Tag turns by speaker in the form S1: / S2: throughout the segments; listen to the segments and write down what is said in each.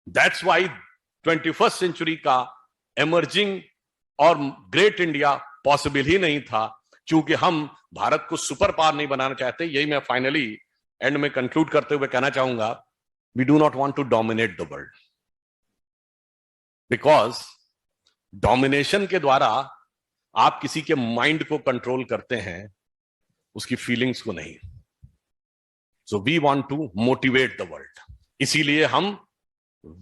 S1: That's why 21st century का emerging और great India possible ही नहीं था, क्योंकि हम भारत को सुपर पावर नहीं बनाना चाहते। यही मैं फाइनली एंड में कंक्लूड करते हुए कहना चाहूंगा, we do not want to dominate the world, because domination के द्वारा आप किसी के माइंड को कंट्रोल करते हैं, उसकी फीलिंग्स को नहीं। So we want to motivate the world. इसीलिए हम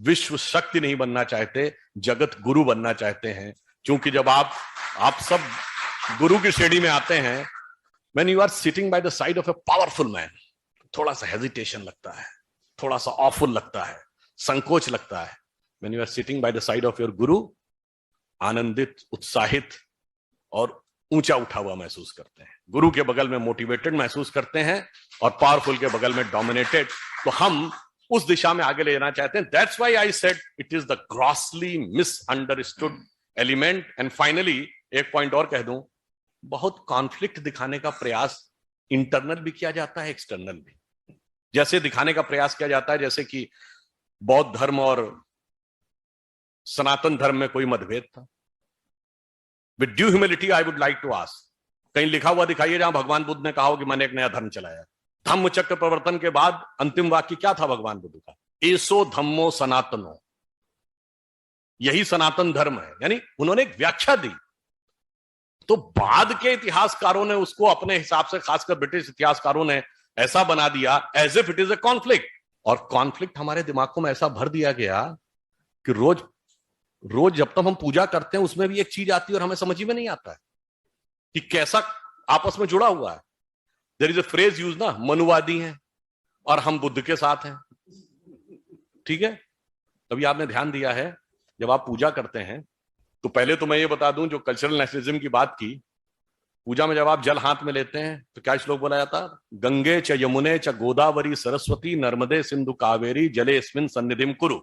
S1: विश्व शक्ति नहीं बनना चाहते, जगत गुरु बनना चाहते हैं। क्योंकि जब आप सब गुरु की श्रेणी में आते हैं, when you are sitting by the side of a powerful man, थोड़ा सा हेजिटेशन लगता है, थोड़ा सा ऑफुल लगता है, संकोच लगता है। When you are sitting by the side of your guru, आनंदित, उत्साहित और ऊंचा उठा हुआ महसूस करते हैं। गुरु के बगल में मोटिवेटेड महसूस करते हैं और पावरफुल के बगल में डोमिनेटेड। तो हम उस दिशा में आगे ले जाना चाहते हैं। That's why I said it is the grossly misunderstood element. And finally एक पॉइंट और कह दूं, बहुत कॉन्फ्लिक्ट दिखाने का प्रयास इंटरनल भी किया जाता है, एक्सटर्नल भी। जैसे दिखाने का प्रयास किया जाता है जैसे कि बौद्ध धर्म और सनातन धर्म में कोई मतभेद था। With due humility I would like to ask, कहीं लिखा हुआ दिखाइए जहां भगवान बुद्ध ने कहा हो कि मैंने एक नया धर्म चलाया। धम्म चक्र प्रवर्तन के बाद अंतिम वाक्य क्या था भगवान बुद्ध का? एसो धम्मो सनातनो, यही सनातन धर्म है। यानी उन्होंने एक व्याख्या दी। तो बाद के इतिहासकारों ने उसको अपने हिसाब से, खासकर ब्रिटिश इतिहासकारों ने ऐसा बना दिया as if it is a conflict. और कॉन्फ्लिक्ट हमारे दिमागों में ऐसा भर दिया गया कि रोज रोज जब तक हम पूजा करते हैं उसमें भी एक चीज आती है और हमें समझ ही में नहीं आता है कि कैसा आपस में जुड़ा हुआ है। There is a phrase use ना, मनुवादी हैं और हम बुद्ध के साथ हैं। ठीक है, तभी आपने ध्यान दिया है जब आप पूजा करते हैं तो पहले तो मैं ये बता दूं, जो कल्चरल नेशनलिज्म की बात की, पूजा में जब आप जल हाथ में लेते हैं तो क्या श्लोक बोला जाता? गंगे च यमुने च गोदावरी सरस्वती नर्मदे सिंधु कावेरी जलेस्मिन् सन्निधिं कुरु।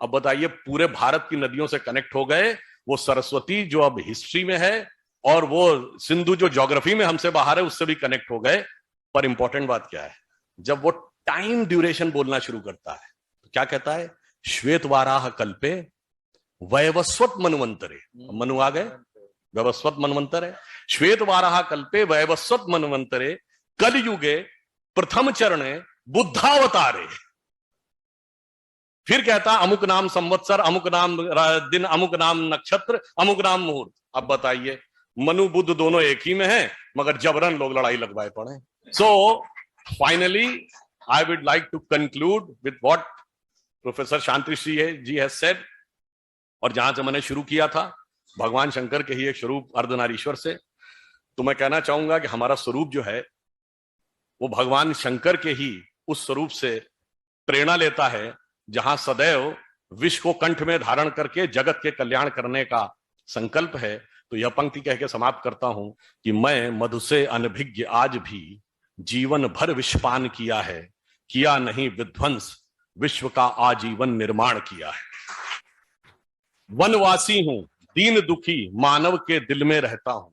S1: अब बताइए, पूरे भारत की नदियों से कनेक्ट हो गए। वो सरस्वती जो अब हिस्ट्री में है और वो सिंधु जो ज्योग्राफी में हमसे बाहर है उससे भी कनेक्ट हो गए। पर इंपॉर्टेंट बात क्या है, जब वो टाइम ड्यूरेशन बोलना शुरू करता है तो क्या कहता है? श्वेत वाराह कल्पे वैवस्वत मनवंतरे। मनु आ गए, वैवस्वत मनवंतर है। श्वेत वाराह कल्पे वैवस्वत मनवंतरे कलयुगे प्रथम चरणे बुद्धावतारे। फिर कहता अमुक नाम संवत्सर, अमुक नाम दिन, अमुक नाम नक्षत्र, अमुक नाम मुहूर्त। अब बताइए, मनु बुद्ध दोनों एक ही में हैं, मगर जबरन लोग लड़ाई लगवाए पड़े। So finally I would like to conclude with what professor Shantishree ji has said, और जहां से मैंने शुरू किया था, भगवान शंकर के ही एक स्वरूप अर्धनारीश्वर से। तो मैं कहना चाहूंगा कि हमारा स्वरूप जो है वो भगवान शंकर के ही उस स्वरूप से प्रेरणा लेता है, जहां सदैव विश्व को कंठ में धारण करके जगत के कल्याण करने का संकल्प है। तो यह पंक्ति कह के समाप्त करता हूं कि मैं मधु से अनभिज्ञ आज भी जीवन भर विषपान किया है, किया नहीं विध्वंस, विश्व का आजीवन निर्माण किया है। वनवासी हूं, दीन दुखी मानव के दिल में रहता हूं,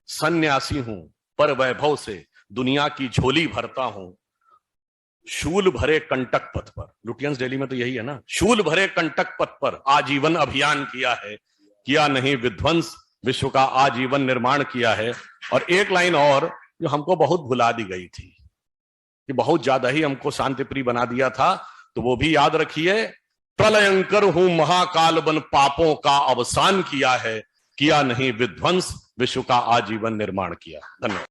S1: सन्यासी हूं पर वैभव से दुनिया की झोली भरता हूं। शूल भरे कंटक पथ पर, लुटियंस डेली में तो यही है ना, शूल भरे कंटक पथ पर आजीवन अभियान किया है, किया नहीं विध्वंस, विश्व का आजीवन निर्माण किया है। और एक लाइन और जो हमको बहुत भुला दी गई थी, कि बहुत ज्यादा ही हमको शांति प्रिय बना दिया था, तो वो भी याद रखिए, प्रलयंकर हूं महाकाल बन पापों का अवसान किया है, किया नहीं विध्वंस, विश्व का आजीवन निर्माण किया। धन्यवाद।